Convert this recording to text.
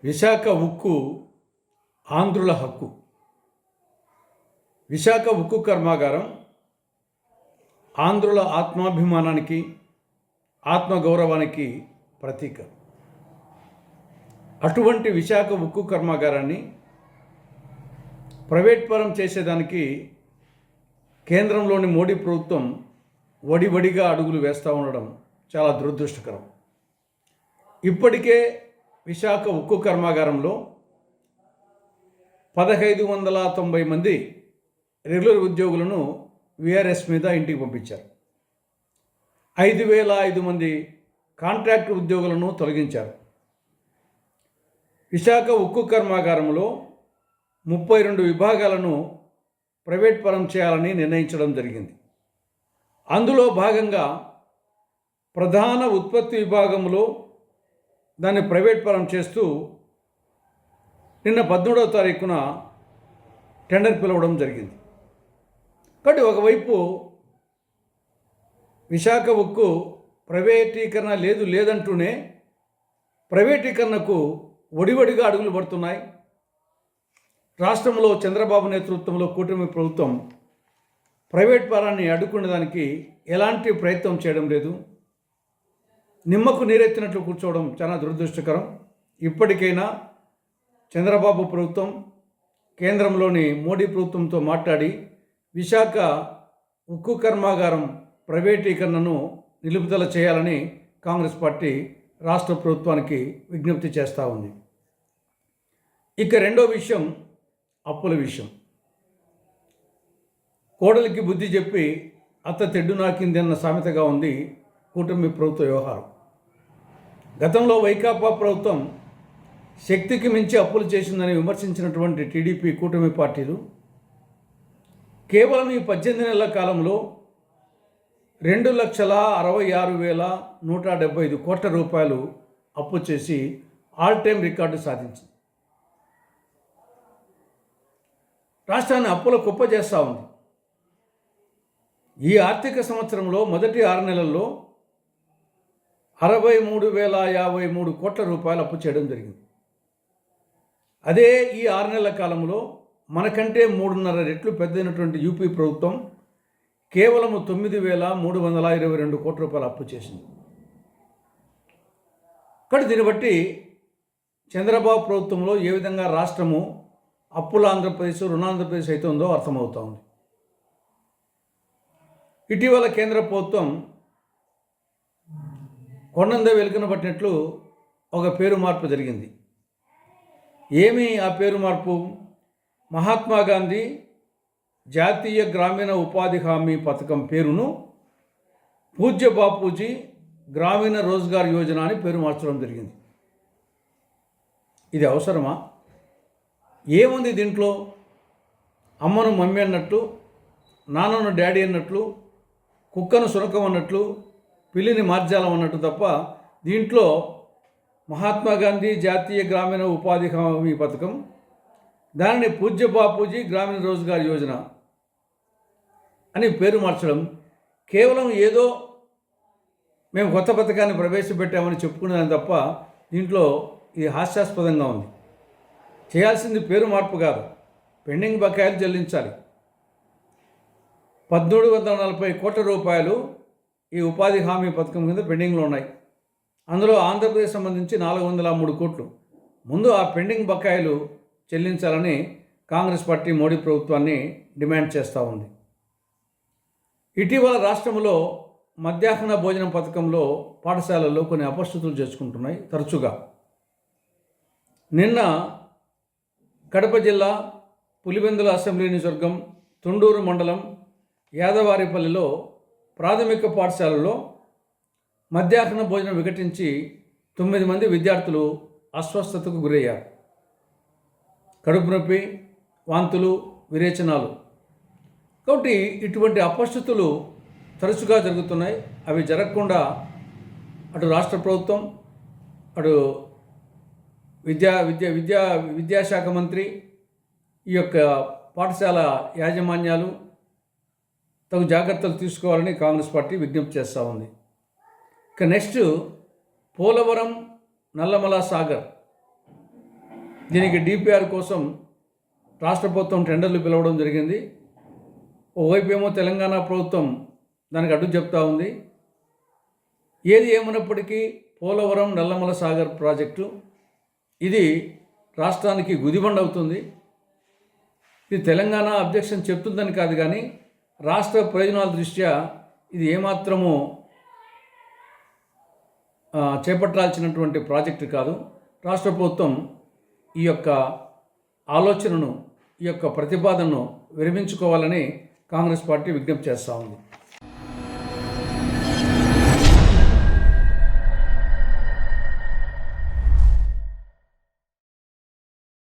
విశాఖ ఉక్కు ఆంధ్రుల హక్కు. విశాఖ ఉక్కు కర్మాగారం ఆంధ్రుల ఆత్మాభిమానానికి, ఆత్మగౌరవానికి ప్రతీక. అటువంటి విశాఖ ఉక్కు కర్మాగారాన్ని ప్రైవేట్ పరం చేసేదానికి కేంద్రంలోని మోడీ ప్రభుత్వం వడివడిగా అడుగులు వేస్తూ ఉండడం చాలా దురదృష్టకరం. ఇప్పటికే విశాఖ ఉక్కు కర్మాగారంలో 1590 మంది రెగ్యులర్ ఉద్యోగులను విఆర్ఎస్ మీద ఇంటికి పంపించారు. 5005 మంది కాంట్రాక్ట్ ఉద్యోగులను తొలగించారు. విశాఖ ఉక్కు కర్మాగారంలో 32 విభాగాలను ప్రైవేట్ పరం చేయాలని నిర్ణయించడం జరిగింది. అందులో భాగంగా ప్రధాన ఉత్పత్తి విభాగంలో దాన్ని ప్రైవేట్ పరం చేస్తూ నిన్న 17వ తారీఖున టెండర్ పిలవడం జరిగింది. కాబట్టి ఒకవైపు విశాఖ ఉక్కు ప్రైవేటీకరణ లేదంటూనే ప్రైవేటీకరణకు ఒడివడిగా అడుగులు పడుతున్నాయి. రాష్ట్రంలో చంద్రబాబు నేతృత్వంలో కూటమి ప్రభుత్వం ప్రైవేట్ పరాన్ని అడ్డుకునేదానికి ఎలాంటి ప్రయత్నం చేయడం లేదు. నిమ్మకు నీరెత్తినట్లు కూర్చోవడం చాలా దురదృష్టకరం. ఇప్పటికైనా చంద్రబాబు ప్రభుత్వం కేంద్రంలోని మోడీ ప్రభుత్వంతో మాట్లాడి విశాఖ ఉక్కు కర్మాగారం ప్రైవేటీకరణను నిలుపుదల చేయాలని కాంగ్రెస్ పార్టీ రాష్ట్ర ప్రభుత్వానికి విజ్ఞప్తి చేస్తూ ఉంది. ఇక రెండో విషయం అప్పుల విషయం. కోడలికి బుద్ధి చెప్పి అత్త తెడ్డు నాకింది అన్న సామెతగా ఉంది కూటమి ప్రభుత్వ వ్యవహారం. గతంలో వైకాపా ప్రభుత్వం శక్తికి మించి అప్పులు చేసిందని విమర్శించినటువంటి టీడీపీ కూటమి పార్టీలు కేవలం ఈ 18 నెలల కాలంలో 2,66,175 కోట్ల రూపాయలు అప్పు చేసి ఆల్ టైమ్ రికార్డు సాధించింది. రాష్ట్రాన్ని అప్పుల కుప్ప చేస్తూ ఉంది. ఈ ఆర్థిక సంవత్సరంలో మొదటి 6 నెలల్లో 63,053 కోట్ల రూపాయలు అప్పు చేయడం జరిగింది. అదే ఈ 6 నెలల కాలంలో మనకంటే 3.5 రెట్లు పెద్దైనటువంటి యూపీ ప్రభుత్వం కేవలం 9,322 కోట్ల రూపాయలు అప్పు చేసింది. కానీ దీన్ని బట్టి చంద్రబాబు ప్రభుత్వంలో ఏ విధంగా రాష్ట్రము అప్పుల ఆంధ్రప్రదేశ్, రుణాంధ్రప్రదేశ్ అయితే ఉందో అర్థమవుతూ ఉంది. ఇటీవల కేంద్ర ప్రభుత్వం కొండంద వెలుగున పట్టినట్లు ఒక పేరు మార్పు జరిగింది. ఏమి ఆ పేరు మార్పు? మహాత్మా గాంధీ జాతీయ గ్రామీణ ఉపాధి హామీ పథకం పేరును పూజ్య బాపూజీ గ్రామీణ రోజ్గార్ యోజన అని పేరు మార్చడం జరిగింది. ఇది అవసరమా? ఏముంది దీంట్లో? అమ్మను మమ్మీ అన్నట్లు, నాన్నను డాడీ అన్నట్లు, కుక్కను సునకం అన్నట్లు, పిల్లిని మార్జాలం అన్నట్టు తప్ప దీంట్లో మహాత్మా గాంధీ జాతీయ గ్రామీణ ఉపాధి హామీ పథకం, దానిని పూజ్య బాపూజీ గ్రామీణ రోజ్గార్ యోజన అని పేరు మార్చడం కేవలం ఏదో మేము కొత్త పథకాన్ని ప్రవేశపెట్టామని చెప్పుకునేదాన్ని తప్ప దీంట్లో ఇది హాస్యాస్పదంగా ఉంది. చేయాల్సింది పేరు మార్పు కాదు, పెండింగ్ బకాయిలు చెల్లించాలి. 1,340 కోట్ల రూపాయలు ఈ ఉపాధి హామీ పథకం కింద పెండింగ్లో ఉన్నాయి. అందులో ఆంధ్రప్రదేశ్ సంబంధించి 403 కోట్లు. ముందు ఆ పెండింగ్ బకాయిలు చెల్లించాలని కాంగ్రెస్ పార్టీ మోడీ ప్రభుత్వాన్ని డిమాండ్ చేస్తూ ఉంది. ఇటీవల రాష్ట్రంలో మధ్యాహ్న భోజనం పథకంలో పాఠశాలల్లో కొన్ని అపశృతులు చేసుకుంటున్నాయి తరచుగా. నిన్న కడప జిల్లా పులివెందుల అసెంబ్లీ నియోజకవర్గం తుండూరు మండలం యాదవారిపల్లిలో ప్రాథమిక పాఠశాలలో మధ్యాహ్న భోజనం వికటించి 9 మంది విద్యార్థులు అస్వస్థతకు గురయ్యారు. కడుపు నొప్పి, వాంతులు, విరేచనాలు. కాబట్టి ఇటువంటి అపశృతులు తరచుగా జరుగుతున్నాయి. అవి జరగకుండా అటు రాష్ట్ర ప్రభుత్వం, అటు విద్యాశాఖ మంత్రి, ఈ యొక్క పాఠశాల యాజమాన్యాలు తగు జాగ్రత్తలు తీసుకోవాలని కాంగ్రెస్ పార్టీ విజ్ఞప్తి చేస్తూ ఉంది. ఇక నెక్స్ట్ పోలవరం, నల్లమల సాగర్ దీనికి డిపిఆర్ కోసం రాష్ట్ర ప్రభుత్వం టెండర్లు పిలవడం జరిగింది. ఓవైపు ఏమో తెలంగాణ ప్రభుత్వం దానికి అడ్డు చెప్తా ఉంది. ఏది ఏమైనప్పటికీ పోలవరం నల్లమల సాగర్ ప్రాజెక్టు ఇది రాష్ట్రానికి గుదిబండ అవుతుంది. ఇది తెలంగాణ అబ్జెక్షన్ చెప్తుందని కాదు, కానీ రాష్ట్ర ప్రయోజనాల దృష్ట్యా ఇది ఏమాత్రము చేపట్టాల్సినటువంటి ప్రాజెక్టు కాదు. రాష్ట్ర ప్రభుత్వం ఈ యొక్క ఆలోచనను, ఈ యొక్క ప్రతిపాదనను విరమించుకోవాలని కాంగ్రెస్ పార్టీ విజ్ఞప్తి చేస్తూ ఉంది.